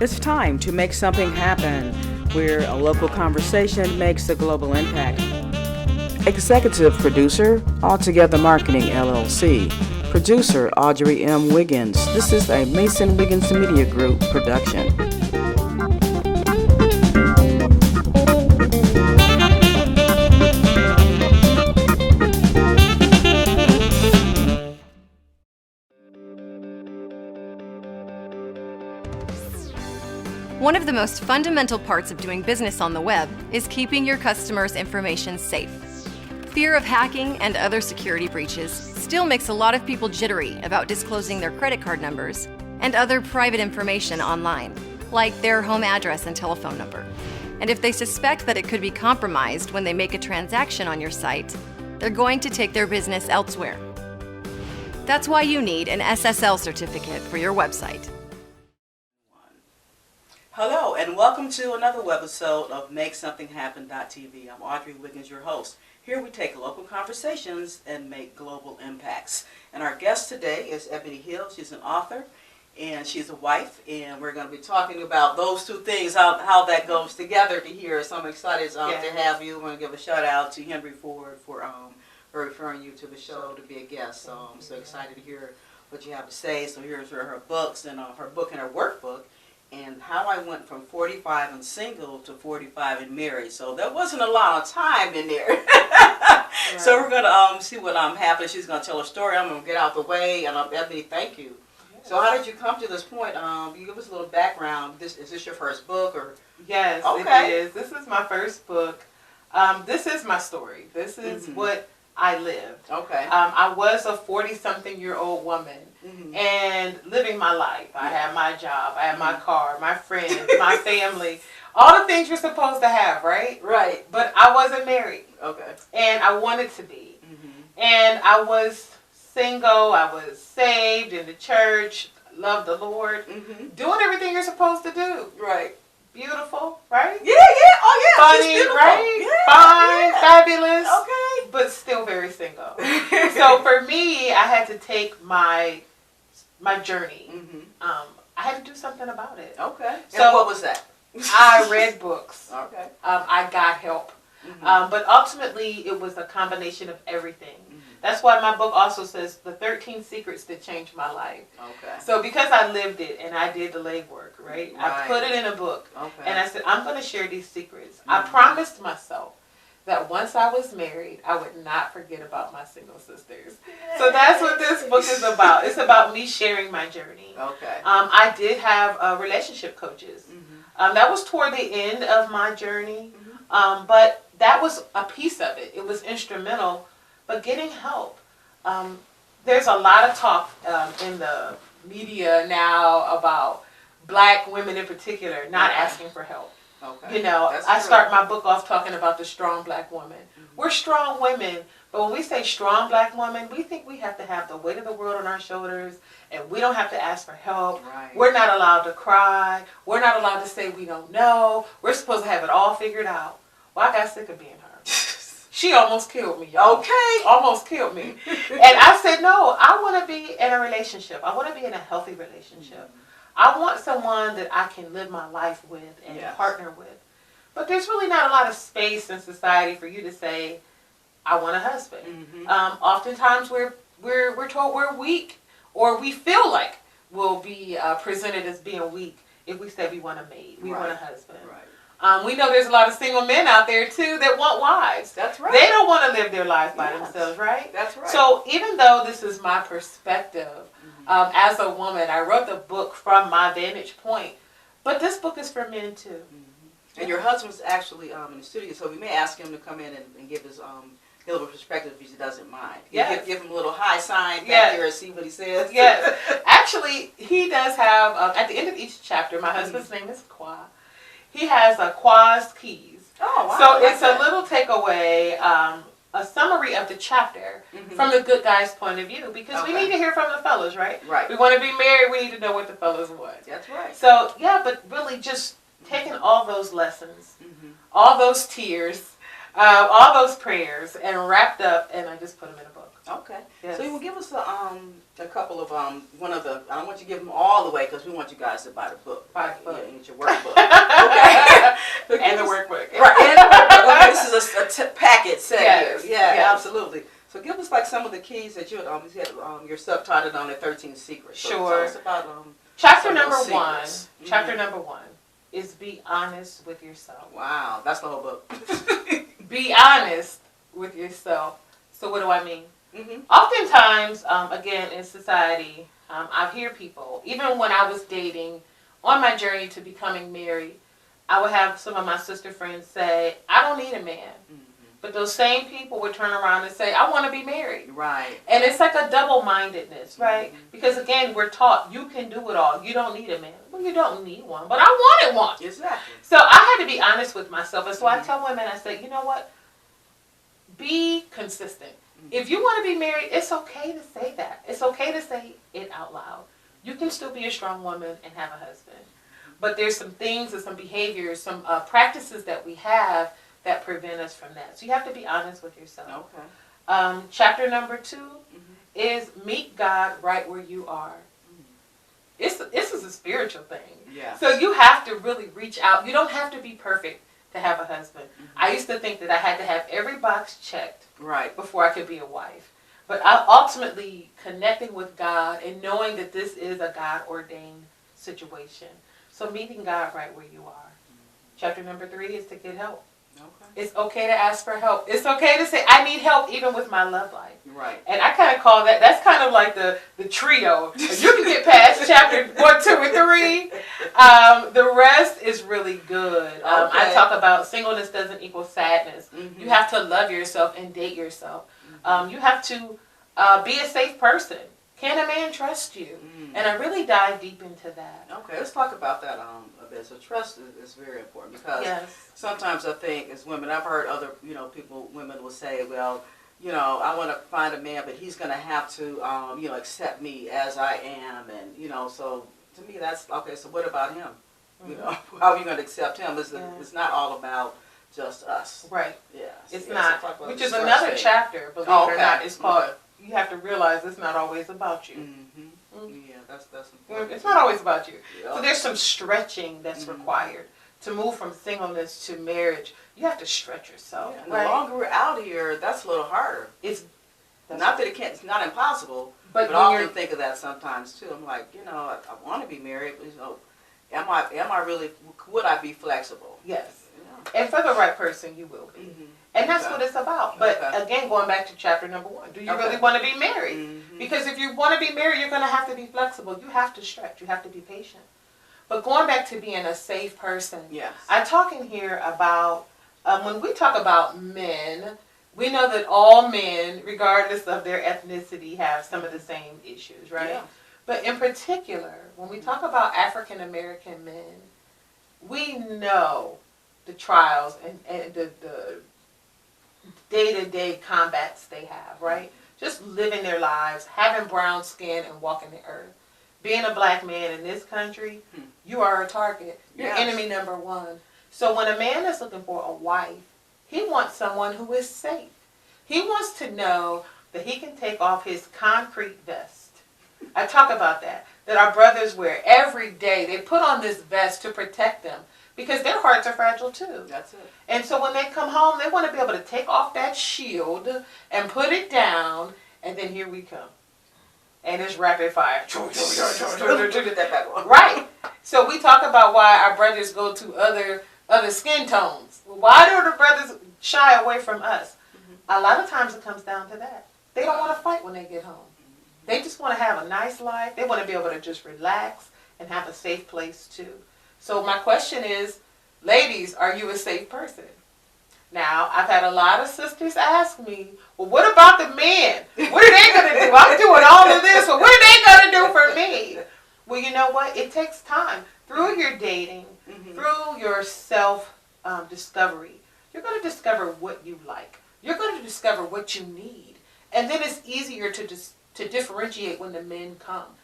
It's time to make something happen, where a local conversation makes a global impact. Executive producer, Altogether Marketing LLC. Producer, Audrey M. Wiggins. This is a Mason Wiggins Media Group production. One of the most fundamental parts of doing business on the web is keeping your customers' information safe. Fear of hacking and other security breaches still makes a lot of people jittery about disclosing their credit card numbers and other private information online, like their home address and telephone number. And if they suspect that it could be compromised when they make a transaction on your site, they're going to take their business elsewhere. That's why you need an SSL certificate for your website. Hello, and welcome to another webisode of MakeSomethingHappen.TV. I'm Audrey Wiggins, your host. Here we take local conversations and make global impacts. And our guest today is Ebony Hill. She's an author and she's a wife. And we're going to be talking about those two things, how that goes together to here. So I'm excited to have you. I'm going to give a shout out to Henry Ford for referring you to the show to be a guest. So I'm so excited to hear what you have to say. So here's her books and her book and her workbook. And how I went from 45 and single to 45 and married. So there wasn't a lot of time in there. Right. So we're going to see what happened. She's going to tell her story. I'm going to get out the way. And Ebony, thank you. Yes. So how did you come to this point? You give us a little background. Is this your first book? Or? Yes, okay. It is. This is my first book. This is my story. This is what I lived. Okay. I was a 40-something-year-old woman. And living my life. I had my job, I had my car, my friends, my family, all the things you're supposed to have, right? Right. But I wasn't married. Okay. And I wanted to be. And I was single, I was saved in the church, loved the Lord, doing everything you're supposed to do. Right. Beautiful, right? Yeah. Oh, yeah. Funny, right? Yeah, fine, fabulous. Okay. But still very single. So for me, I had to take my journey. I had to do something about it. Okay. So and what was that? I read books. Okay. I got help. But ultimately, it was a combination of everything. That's why my book also says the 13 secrets that changed my life. Okay. So because I lived it and I did the legwork, right? I put it in a book. Okay. And I said, I'm going to share these secrets. I promised myself that once I was married, I would not forget about my single sisters. So that's what this book is about. It's about me sharing my journey. Okay. I did have relationship coaches. That was toward the end of my journey. But that was a piece of it. It was instrumental. But getting help. There's a lot of talk in the media now about black women in particular not asking for help. Okay. You know, I start my book off talking about the strong black woman. We're strong women, but when we say strong black woman, we think we have to have the weight of the world on our shoulders, and we don't have to ask for help. Right. We're not allowed to cry. We're not allowed to say we don't know. We're supposed to have it all figured out. Well, I got sick of being her. She almost killed me, y'all. Okay. Almost killed me. And I said, no, I want to be in a relationship. I want to be in a healthy relationship. I want someone that I can live my life with and partner with. But there's really not a lot of space in society for you to say, I want a husband. Oftentimes we're told we're weak, or we feel like we'll be presented as being weak if we say we want a mate, we want a husband. Right. We know there's a lot of single men out there too that want wives. That's right. They don't want to live their lives by themselves, right? That's right. So even though this is my perspective, as a woman, I wrote the book from my vantage point, but this book is for men too. And your husband's actually in the studio, so we may ask him to come in and give his little perspective if he doesn't mind. Yes. Give him a little high sign back there and see what he says. Yes. Actually, he does have, at the end of each chapter, my husband's name is Qua. He has Qua's keys. Oh, wow. So it's a little takeaway, a summary of the chapter from the good guy's point of view, because we need to hear from the fellas, right? Right. We want to be married, we need to know what the fellas want. That's right. So, yeah, but really just taking all those lessons, all those tears, all those prayers, and wrapped up, and I just put them in a book. Okay. Yes. So you will give us a couple of one of the. I don't want you to give them all the way because we want you guys to buy the book. Buy the book. Yeah, and get your workbook. Okay. And the workbook. Right. And the workbook. Okay, this is a packet set Yes, here. Yeah, yes. absolutely. So give us like some of the keys that you had your subtitled on the 13 Secrets. So Sure. tell us about Chapter some of number those one. secrets. Chapter number one is be honest with yourself. Wow, that's the whole book. Be honest with yourself. So what do I mean? Mm-hmm. Oftentimes, again, in society, I hear people, even when I was dating, on my journey to becoming married, I would have some of my sister friends say, I don't need a man. Mm-hmm. But those same people would turn around and say, I want to be married. Right. And it's like a double-mindedness, right? Mm-hmm. Because, again, we're taught you can do it all. You don't need a man. Well, you don't need one. But I wanted one. Exactly. So I had to be honest with myself. And so I tell women, I say, you know what? Be consistent. If you want to be married, it's okay to say that. It's okay to say it out loud. You can still be a strong woman and have a husband. But there's some things and some behaviors, some practices that we have that prevent us from that. So you have to be honest with yourself. Okay. Chapter number 2 is meet God right where you are. This is a spiritual thing. Yeah. So you have to really reach out. You don't have to be perfect to have a husband. I used to think that I had to have every box checked Right. before I could be a wife. But ultimately connecting with God and knowing that this is a God-ordained situation. So meeting God right where you are. Chapter number 3 is to get help. Okay. It's okay to ask for help. It's okay to say, I need help even with my love life. Right. And I kind of call that's kind of like the trio. If you can get past chapter 1, 2, and 3, the rest is really good. I talk about singleness doesn't equal sadness. Mm-hmm. You have to love yourself and date yourself. You have to be a safe person. Can a man trust you? And I really dive deep into that. Okay, let's talk about that a bit. So trust is very important because sometimes I think as women, I've heard other women will say, well, I want to find a man, but he's going to have to accept me as I am, and so to me that's okay. So what about him? How are you going to accept him? It's not all about just us. Right. Yeah. It's so not. talk about Which the is trust another thing. chapter, believe it or not. It's called. You have to realize it's not always about you. Yeah, that's important. It's not always about you. Yeah. So there's some stretching that's required to move from singleness to marriage. You have to stretch yourself. Yeah, and the longer we're out here, that's a little harder. It's It's not impossible, but I often think of that sometimes too. I'm like, I want to be married, but am I really? Would I be flexible? Yes. Yeah. And for the right person, you will be. And that's what it's about. But again, going back to chapter number 1, do you really want to be married? Because if you want to be married, you're going to have to be flexible. You have to stretch. You have to be patient. But going back to being a safe person, I talk in here about, when we talk about men, we know that all men, regardless of their ethnicity, have some of the same issues, right? Yeah. But in particular, when we talk about African American men, we know the trials and the day-to-day combats they have, right? Just living their lives, having brown skin and walking the earth. Being a black man in this country, you are a target. You're enemy number 1. So when a man is looking for a wife, he wants someone who is safe. He wants to know that he can take off his concrete vest. I talk about that our brothers wear every day. They put on this vest to protect them. Because their hearts are fragile too. That's it. And so when they come home, they want to be able to take off that shield and put it down, and then here we come. And it's rapid fire. Right. So we talk about why our brothers go to other skin tones. Why do the brothers shy away from us? A lot of times it comes down to that. They don't want to fight when they get home. They just want to have a nice life. They want to be able to just relax and have a safe place too. So my question is, ladies, are you a safe person? Now, I've had a lot of sisters ask me, well, what about the men? What are they going to do? I'm doing all of this, but what are they going to do for me? Well, you know what? It takes time. Through your dating, through your self-discovery, you're going to discover what you like. You're going to discover what you need. And then it's easier to differentiate when the men come.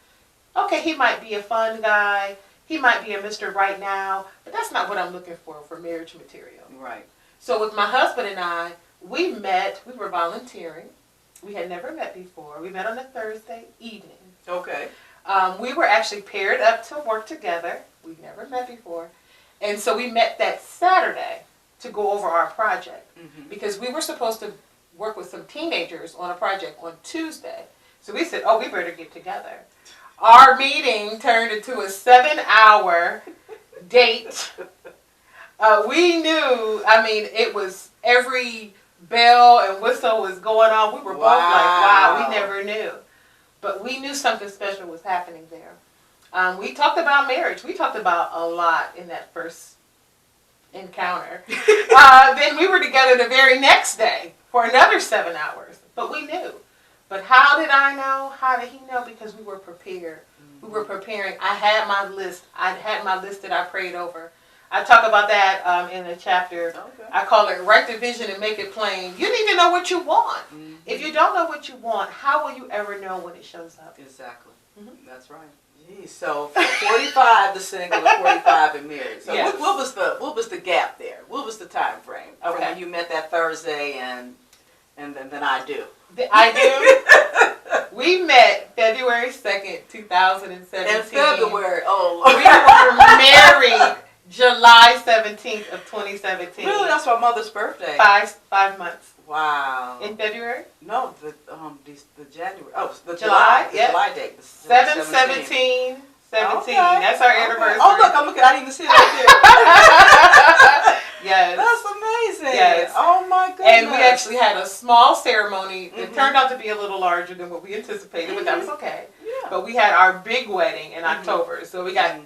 Okay, he might be a fun guy. He might be a Mr. Right Now, but that's not what I'm looking for marriage material. Right. So with my husband and I, we met, we were volunteering, We had never met before. We met on a Thursday evening. Okay. We were actually paired up to work together. We'd never met before. And so we met that Saturday to go over our project. Because we were supposed to work with some teenagers on a project on Tuesday. So we said, oh, we better get together. Our meeting turned into a 7-hour date. We knew, it was every bell and whistle was going on. We were both like, wow, we never knew. But we knew something special was happening there. We talked about marriage. We talked about a lot in that first encounter. Then we were together the very next day for another 7 hours. But we knew. But how did I know? How did he know? Because we were prepared. We were preparing. I had my list. I had my list that I prayed over. I talk about that in the chapter. Okay. I call it Write the Vision and Make It Plain. You need to know what you want. If you don't know what you want, how will you ever know when it shows up? Exactly. That's right. Geez, so 45 to single and 45 and married. So yes. what was the gap there? What was the time frame from when you met that Thursday and then I do? We met February 2nd, 2017. In February, oh Lord. We were married July 17th of 2017. Really? That's my mother's birthday. 5 months. Wow. In February? No, the January. Oh, the July. The July date. 7/17. 17. Okay. That's our anniversary. Oh, look, I'm looking. I didn't even see it right there. Yes. That's amazing. Yes. Oh, my goodness. And we actually had a small ceremony. It turned out to be a little larger than what we anticipated, but that was okay. Yeah. But we had our big wedding in October. So we got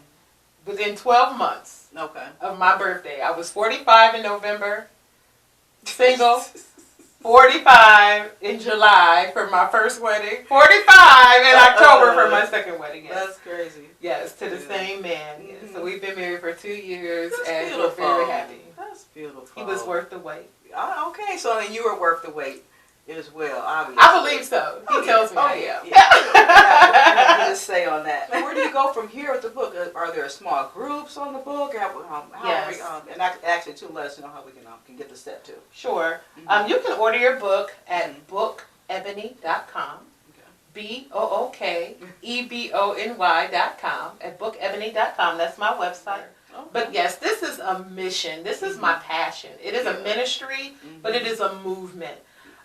within 12 months of my birthday. I was 45 in November, single. 45 in July for my first wedding. 45 in October for my second wedding. Yes. That's crazy. Yes, to the same man. Yes. So we've been married for 2 years. That's and beautiful. We're very happy. That's beautiful. He was worth the wait. Okay, so then you were worth the wait as well, obviously. I believe so. He tells me I am. Yeah. I have to say on that. Where do you go from here with the book? Are there small groups on the book? Yes. And actually, too, let us know how we can get the set too. Sure. You can order your book at bookebony.com. BOOKEBONY.com at bookebony.com. That's my website. Okay. But yes, this is a mission. This is my passion. It is a ministry, but it is a movement.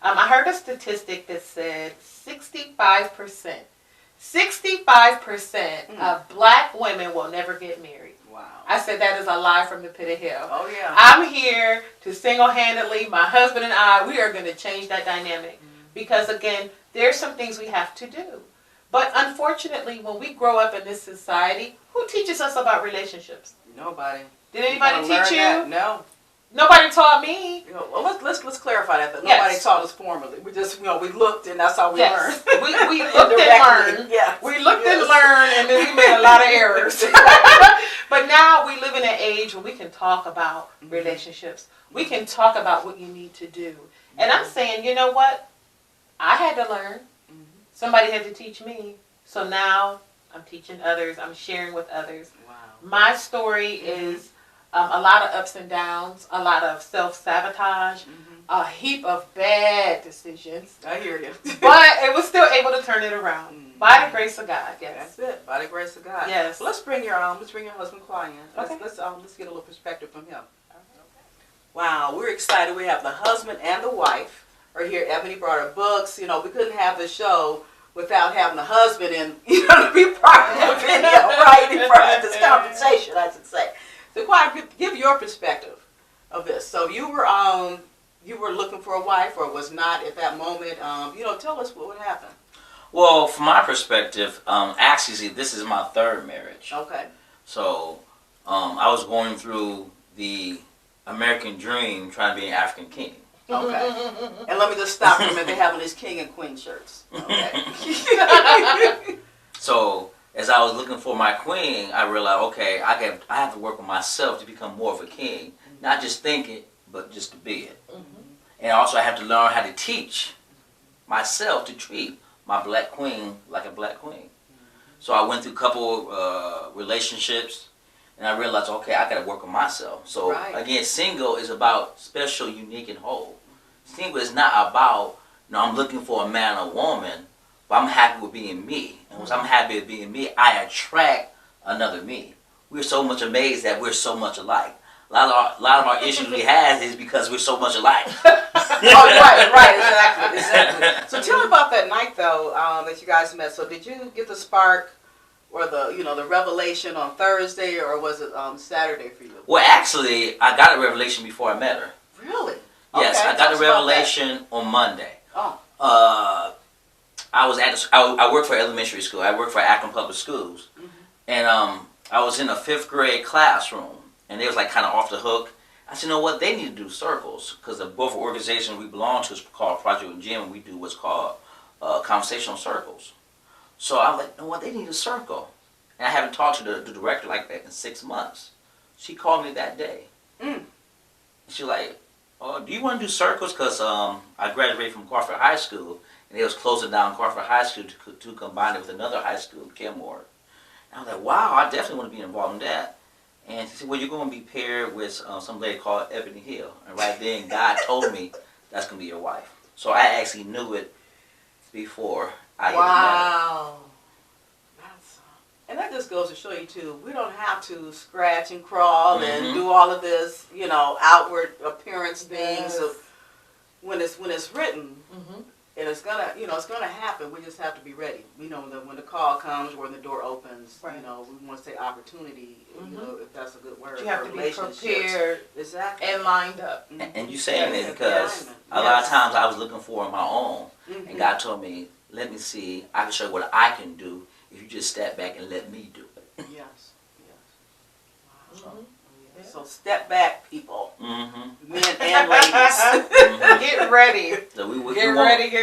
I heard a statistic that said 65% of black women will never get married. Wow. I said that is a lie from the pit of hell. Oh, yeah. I'm here to single-handedly, my husband and I, we are going to change that dynamic. Because, again, there's some things we have to do. But unfortunately, when we grow up in this society, who teaches us about relationships? Nobody. Did anybody teach you? That? No. Nobody taught me. Well, let's clarify that. Nobody taught us formally. We just, we looked and that's how we learned. We looked and learned. Yeah. We looked and learned, and then we made a lot of errors. But now we live in an age where we can talk about relationships. We can talk about what you need to do. And I'm saying, you know what? I had to learn. Somebody had to teach me. So now I'm teaching others. I'm sharing with others. Wow. My story is a lot of ups and downs, a lot of self-sabotage, a heap of bad decisions. I hear you. But it was still able to turn it around. By the grace of God, yes. That's it. By the grace of God. Yes. Well, let's bring your husband Claude in. Okay. Let's get a little perspective from him. Wow, we're excited. We have the husband and the wife are here. Ebony brought her books. We couldn't have the show without having the husband in, to be part of the video, right? In front of this conversation, I should say. So, Claude, give your perspective of this. So, you were looking for a wife, or was not at that moment. Tell us what happened. Well, from my perspective, actually, this is my third marriage. Okay. So, I was going through the American dream, trying to be an African king. Okay. And let me just stop for a minute. They're having these king and queen shirts. Okay. So, as I was looking for my queen, I realized, okay, I have to work on myself to become more of a king. Not just think it, but just to be it. And also, I have to learn how to teach myself to treat my black queen like a black queen. So I went through a couple relationships, and I realized, okay, I got to work on myself. So again, single is about special, unique, and whole. Single is not about No, I'm looking for a man or woman, but I'm happy with being me. And once I'm happy with being me, I attract another me. We're so much amazed that we're so much alike. A lot of our issues we have is because we're so much alike. Right, exactly. So tell me about that night though, that you guys met. So did you get the spark or the revelation on Thursday, or was it Saturday for you? Well, actually, I got a revelation before I met her. Really? Yes, Okay, I got tell a us about revelation on Monday. Oh. I was I worked for elementary school. I worked for Akron Public Schools, and I was in a 5th grade classroom, and they was like kind of off the hook. I said, you know what? They need to do circles because the both organization we belong to is called Project Gym, and we do what's called conversational circles. So I was like, you know what? They need a circle, and I haven't talked to the director like that in 6 months. She called me that day. She like, oh, do you want to do circles? Because I graduated from Crawford High School, and they was closing down Crawford High School to combine it with another high school, Kenmore. And I was like, wow, I definitely want to be involved in that. And she said, well, you're going to be paired with some lady called Ebony Hill. And right then, God told me that's going to be your wife. So I actually knew it before I even met her. Wow. And that just goes to show you too, we don't have to scratch and crawl and do all of this, outward appearance things. So when it's written, and it's gonna happen. We just have to be ready. When the call comes or when the door opens, right. We want to say opportunity. If that's a good word. You have to be prepared, exactly, and lined up. And you saying it because a lot of times I was looking for it on my own, and God told me, let me see, I can show you what I can do if you just step back and let me do it. Yes. Wow. So step back, people, men and ladies. Get ready. So we Get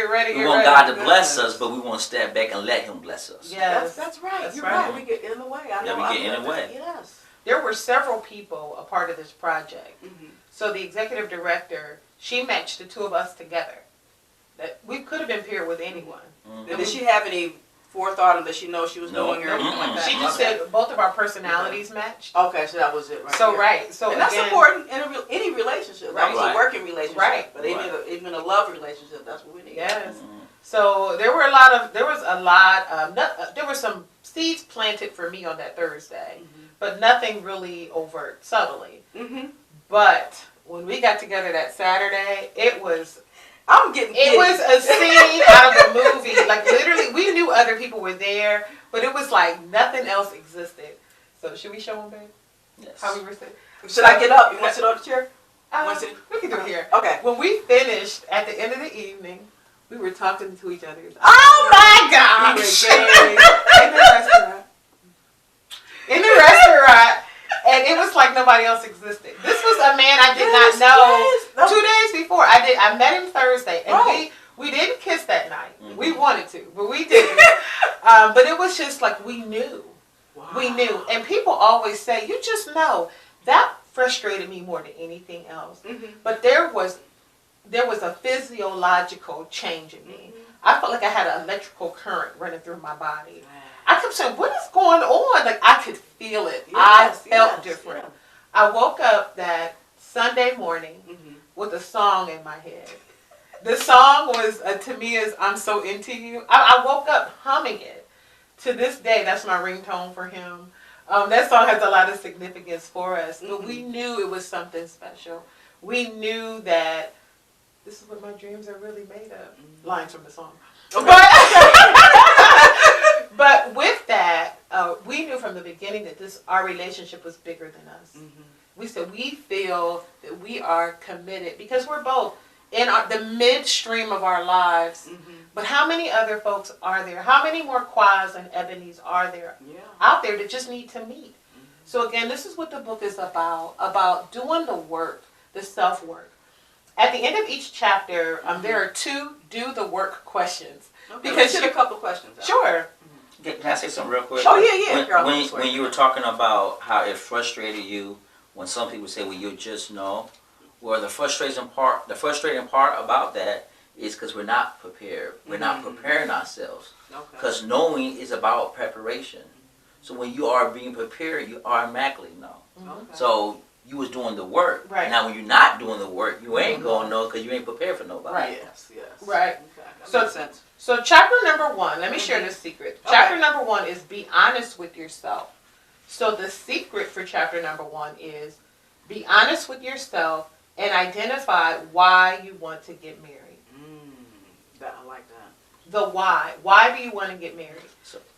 ready. We want God to bless us, but we want to step back and let Him bless us. Yes, that's right. That's You're right. We get in the way. We get in the way. Yes. There were several people a part of this project. So the executive director, she matched the two of us together. That we could have been paired with anyone. Did she have any forethought of that she knows she was doing or anything like that? She just said both of our personalities matched. Okay, so that was it, right? So there. so and that's important in any relationship, right? Not a working relationship, right? But even a love relationship, that's what we need. Yes. So there were some seeds planted for me on that Thursday, but nothing really overt, subtly. But when we got together that Saturday, it was a scene out of a movie. Like literally, we knew other people were there, but it was like nothing else existed. So should we show them, babe? Yes. How we were sitting? Should I get up? You want to sit on the chair? We can do it here. Okay. When we finished at the end of the evening, we were talking to each other. Oh my gosh! In the restaurant, and it was like nobody else existed. This was a man I did not know. 2 days before, I met him Thursday, and we didn't kiss that night. We wanted to, but we didn't. But it was just like we knew. Wow. We knew, and people always say, "You just know." That frustrated me more than anything else. But there was a physiological change in me. I felt like I had an electrical current running through my body. I kept saying, what is going on? Like, I could feel it. I felt different. I woke up that Sunday morning with a song in my head. The song was, to me, is I'm So Into You. I woke up humming it. To this day, that's my ringtone for him. That song has a lot of significance for us. But we knew it was something special. We knew that this is what my dreams are really made of. Lines from the song. Okay. But with that, we knew from the beginning that our relationship was bigger than us. We said we feel that we are committed because we're both in the midstream of our lives. But how many other folks are there? How many more Quas and Ebonies are there out there that just need to meet? So again, this is what the book is about doing the work, the self-work. At the end of each chapter, there are 2 do the work questions. Okay, because let's get a couple questions out. Sure. Can I say something real quick? Oh, yeah. When you were talking about how it frustrated you when some people say, well, you just know. Well, the frustrating part about that is because we're not prepared. We're not preparing ourselves. Because knowing is about preparation. So when you are being prepared, you automatically know. So you was doing the work. Right. Now when you're not doing the work, you ain't gonna know because you ain't prepared for nobody. Right. Yes, yes. Right. Okay, that So- makes sense. So chapter number 1, let me share this secret. Okay. Chapter number 1 is be honest with yourself. So the secret for chapter number 1 is be honest with yourself and identify why you want to get married. I like that. The why. Why do you want to get married?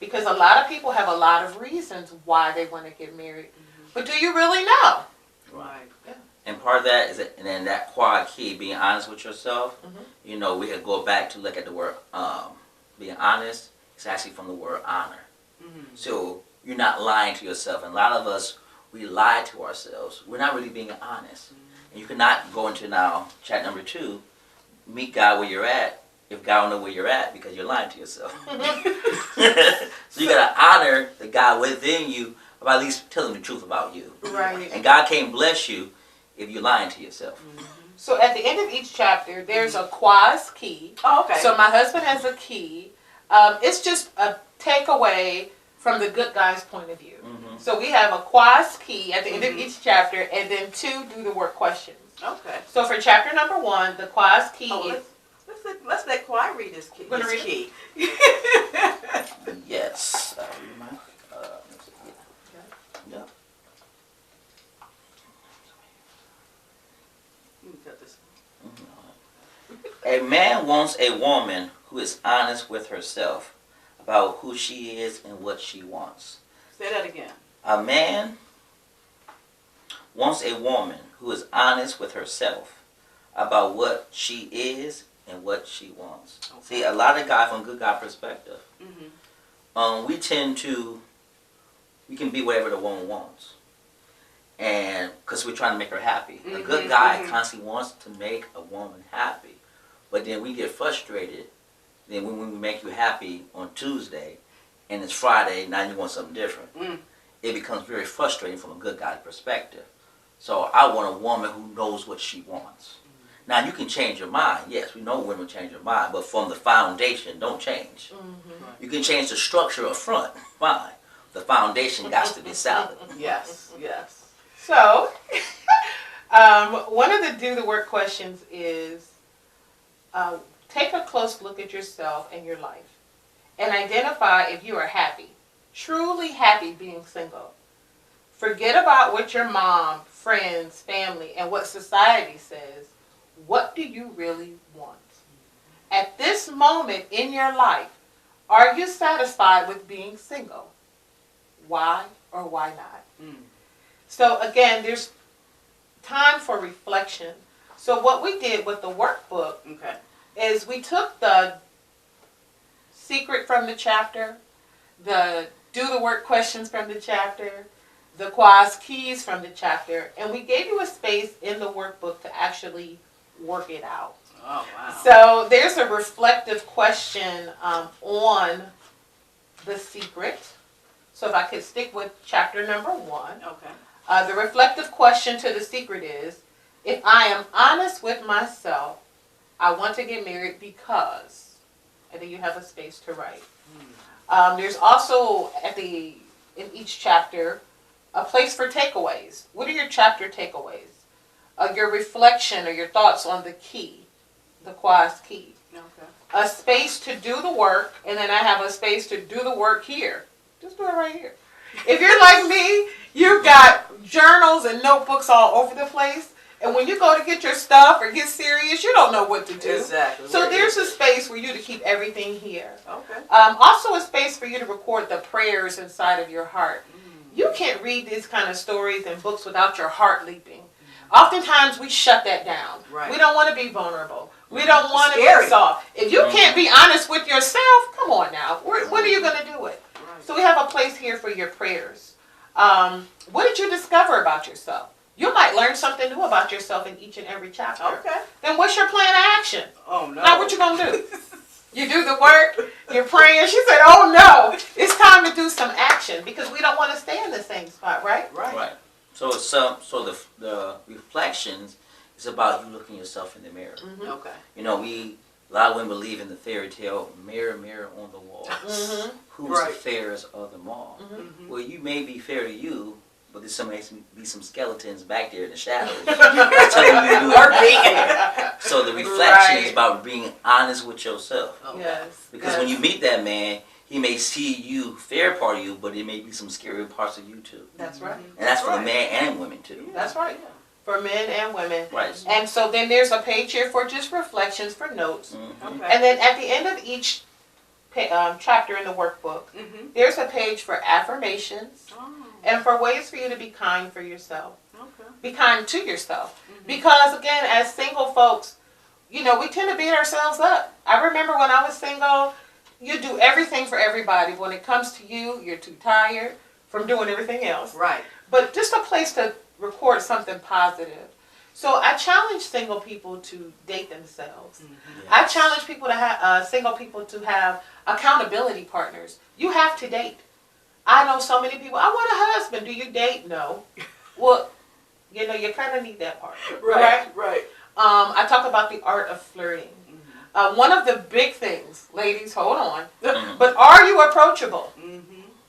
Because a lot of people have a lot of reasons why they want to get married. But do you really know? Right. And part of that is, and then that quad key, being honest with yourself. Mhm. You know, we could go back to look at the word being honest. It's actually from the word honor. So you're not lying to yourself. And a lot of us, we lie to ourselves. We're not really being honest. And you cannot go into now chat number 2, meet God where you're at, if God don't know where you're at because you're lying to yourself. So you gotta honor the God within you by at least telling the truth about you. Right. And God can't bless you if you're lying to yourself. So at the end of each chapter, there's a quaz key. Oh, okay. So my husband has a key. It's just a takeaway from the good guy's point of view. So we have a quaz key at the end of each chapter, and then 2 do the work questions. Okay. So for chapter number 1, the quaz key is... Let's let Kawhi read this key. Gonna This read it? key. Yes. Yeah. You can cut this. A man wants a woman who is honest with herself about who she is and what she wants. Say that again. A man wants a woman who is honest with herself about what she is and what she wants. Okay. See, a lot of guys, from good guy perspective, we tend to, we can be whatever the woman wants. And because we're trying to make her happy. A good guy constantly wants to make a woman happy. But then we get frustrated. Then when we make you happy on Tuesday and it's Friday, now you want something different. It becomes very frustrating from a good guy's perspective. So I want a woman who knows what she wants. Now you can change your mind. Yes, we know women change their mind, but from the foundation, don't change. You can change the structure up front, fine. The foundation got to be solid. Yes, yes. So, one of the do the work questions is take a close look at yourself and your life and identify if you are happy, truly happy being single. Forget about what your mom, friends, family, and what society says. What do you really want? At this moment in your life, are you satisfied with being single? Why or why not? So again, there's time for reflection. So what we did with the workbook is we took the secret from the chapter, the do the work questions from the chapter, the quaz keys from the chapter, and we gave you a space in the workbook to actually work it out. Oh, wow. So there's a reflective question on the secret. So if I could stick with chapter number 1. Okay. The reflective question to the secret is, if I am honest with myself, I want to get married because, and then you have a space to write. There's also in each chapter a place for takeaways. What are your chapter takeaways? Your reflection or your thoughts on the key, the quaz key. Okay. A space to do the work, and then I have a space to do the work here. Just do it right here. If you're like me, you've got journals and notebooks all over the place, and when you go to get your stuff or get serious, you don't know what to do. Exactly. So there's a space for you to keep everything here. Okay. Also a space for you to record the prayers inside of your heart. You can't read these kind of stories and books without your heart leaping. Oftentimes we shut that down. Right. We don't want to be vulnerable. We don't want to Scary. be soft. If you can't be honest with yourself, come on now. What are you going to do it? Right. So we have a place here for your prayers. What did you discover about yourself? You might learn something new about yourself in each and every chapter. Okay. Then what's your plan of action? Oh, no. Now what you going to do? You do the work, you're praying. She said, oh no, it's time to do some action because we don't want to stay in the same spot, right? Right. So the reflections is about you looking yourself in the mirror. Okay. You know, a lot of women believe in the fairy tale, mirror, mirror on the wall. Who's Right. the fairest of them all? Well, you may be fair to you, but there's be some skeletons back there in the shadows. telling you to do it. So the reflection is about being honest with yourself. Okay. Yes. Because when you meet that man, he may see you, fair part of you, but it may be some scary parts of you too. That's right. And that's for the man and women too. That's right. For men and women. Right. And so then there's a page here for just reflections, for notes. Mm-hmm. Okay. And then at the end of each chapter in the workbook, there's a page for affirmations and for ways for you to be kind for yourself. Okay. Be kind to yourself. Because again, as single folks, you know, we tend to beat ourselves up. I remember when I was single, you do everything for everybody. When it comes to you, you're too tired from doing everything else. Right. But just a place to record something positive. So I challenge single people to date themselves. Yes. I challenge people to have single people to have accountability partners. You have to date. I know so many people. I want a husband. Do you date? No. Well, you know, you kind of need that part. Right. I talk about the art of flirting. One of the big things, ladies, hold on. But are you approachable?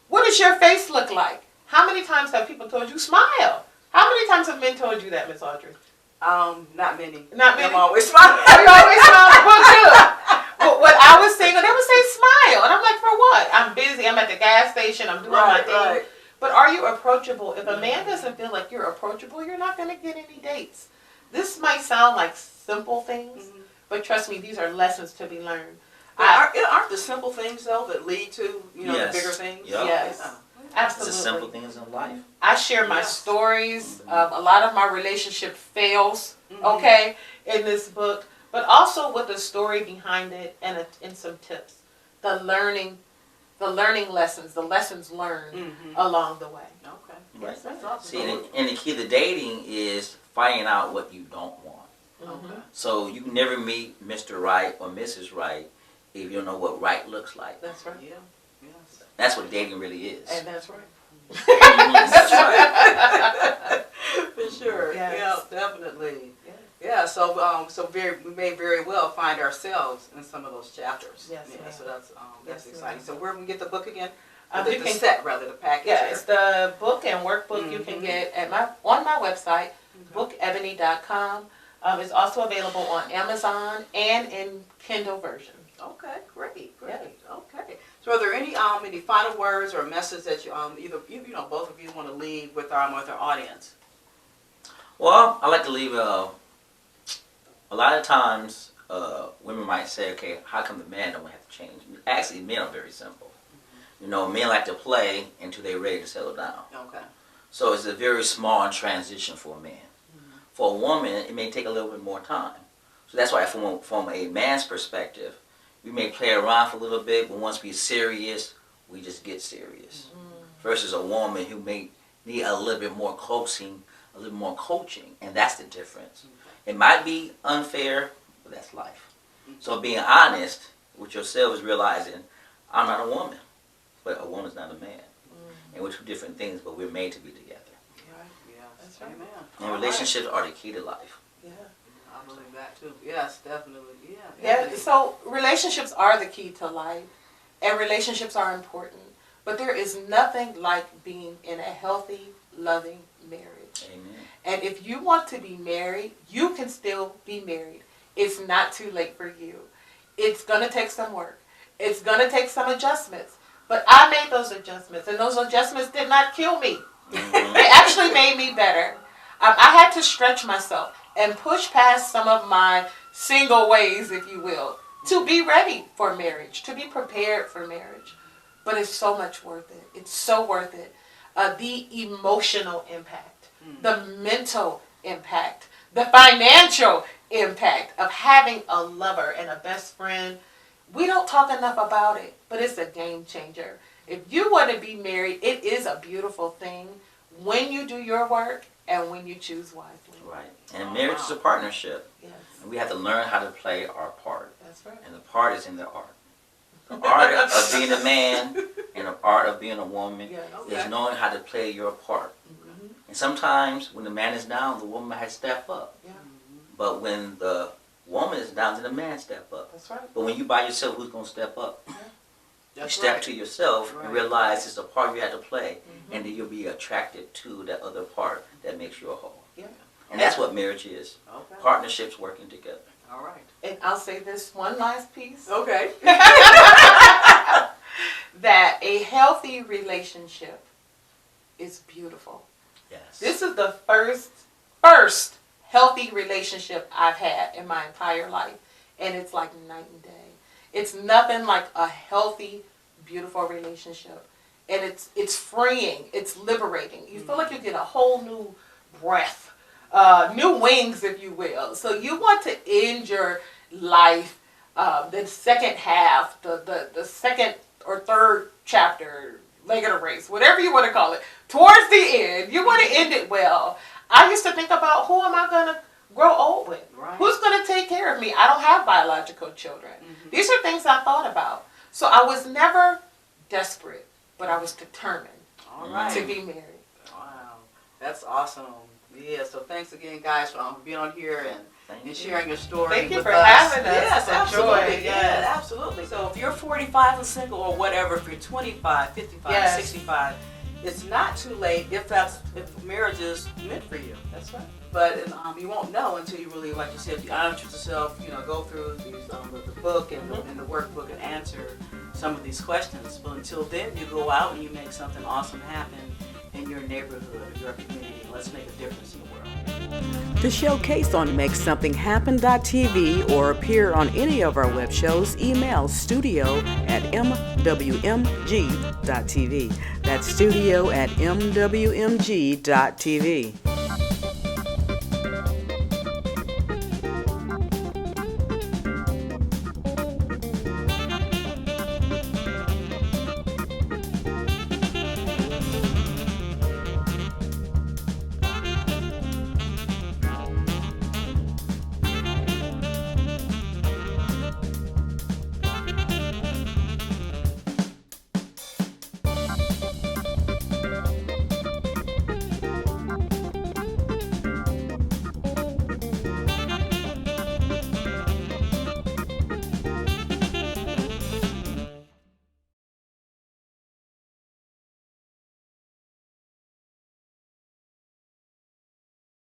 What does your face look like? How many times have people told you smile? How many times have men told you that, Miss Audrey? Not many. Not many? I'm always smiling. You always smile. Well, good. But when I was single, they would say smile. And I'm like, for what? I'm busy. I'm at the gas station. I'm doing my thing. Right. But are you approachable? If a man doesn't feel like you're approachable, you're not going to get any dates. This might sound like simple things, but trust me, these are lessons to be learned. Aren't the simple things though that lead to Yes. the bigger things? Yep. Yes. Yeah. Absolutely. It's the simple things in life. I share my Yes. stories of a lot of my relationship fails, okay, in this book, but also with the story behind it and some tips. The learning lessons, the lessons learned along the way. Okay. Right. That's awesome. See, and the key to dating is finding out what you don't want. Okay. So you can never meet Mr. Right or Mrs. Right if you don't know what right looks like. That's right. Yeah. Yes. That's what dating really is. And that's right. That's right. For sure. Yes. Yeah, definitely. Yeah. Yeah. So we may very well find ourselves in some of those chapters. Yes, Yeah. ma'am. So that's Yes, exciting. ma'am. So where can we get the book again? You The can- set, rather, the package. Yeah, here. it's the book and workbook you can get on my website, bookebony.com. It's also available on Amazon and in Kindle version. Okay, great. Yeah. Okay. So, are there any final words or message that you either both of you want to leave with our audience? Well, I like to leave a lot of times women might say, okay, how come the man don't have to change? Actually, men are very simple. You know, men like to play until they're ready to settle down. Okay. So it's a very small transition for a man. For a woman, it may take a little bit more time. So that's why from a man's perspective, we may play around for a little bit, but once we're serious, we just get serious. Versus a woman who may need a little bit more coaxing, a little more coaching, and that's the difference. It might be unfair, but that's life. So being honest with yourself is realizing, I'm not a woman, but a woman's not a man. And we're two different things, but we're made to be together. Right. Yes. That's right. Amen. And All relationships are the key to life. Yeah. right. I believe that too. Yes, definitely. Yeah. Yeah, Ebony. so relationships are the key to life, and relationships are important. But there is nothing like being in a healthy, loving marriage. Amen. And if you want to be married, you can still be married. It's not too late for you. It's going to take some work. It's going to take some adjustments. But I made those adjustments, and those adjustments did not kill me. They actually made me better. I had to stretch myself and push past some of my single ways, if you will, to be ready for marriage, to be prepared for marriage. But it's so much worth it. It's so worth it. The emotional impact, the mental impact, the financial impact of having a lover and a best friend. We don't talk enough about it, but it's a game changer. If you want to be married, it is a beautiful thing when you do your work and when you choose wisely. Right. And marriage is a partnership. Yes, And we have to learn how to play our part. that's right. And the part is in the art. The art of being a man and the art of being a woman Yes. is knowing how to play your part. And sometimes when the man is down, the woman has to step up. Yeah, But when the woman is down, then the man step up. that's right. But when you by yourself, who's going to step up? That's step right. to yourself Right. and realize it's a part you have to play, and then you'll be attracted to that other part that makes you a whole. Yeah. And that's what marriage is. Okay. Partnerships working together. All right. And I'll say this one last piece. Okay. That a healthy relationship is beautiful. Yes. This is the first healthy relationship I've had in my entire life. And it's like night and day. It's nothing like a healthy, beautiful relationship. And it's freeing. It's liberating. You feel like you get a whole new breath. New wings, if you will. So you want to end your life, the second half, the second or third chapter, leg of the race, whatever you want to call it, towards the end. You want to end it well. I used to think about, who am I going to grow old with? Right. Who's going to take care of me? I don't have biological children. These are things I thought about. So I was never desperate, but I was determined All right. to be married. Wow. That's awesome. Yeah, so thanks again, guys, for being on here and sharing your story Thank you with for us. having us. Yes, It's a absolutely. joy. Yeah, Yes. absolutely. So if you're 45 and single or whatever, if you're 25, 55, Yes. 65, it's not too late if marriage is meant for you. That's right. But you won't know until you really, like you said, be honest with yourself, go through these, the book and the workbook and answer some of these questions. But until then, you go out and you make something awesome happen in your neighborhood, your community. Let's make a difference in the world. To showcase on MakeSomethingHappen.TV or appear on any of our web shows, email studio@mwmg.tv. That's studio@mwmg.tv.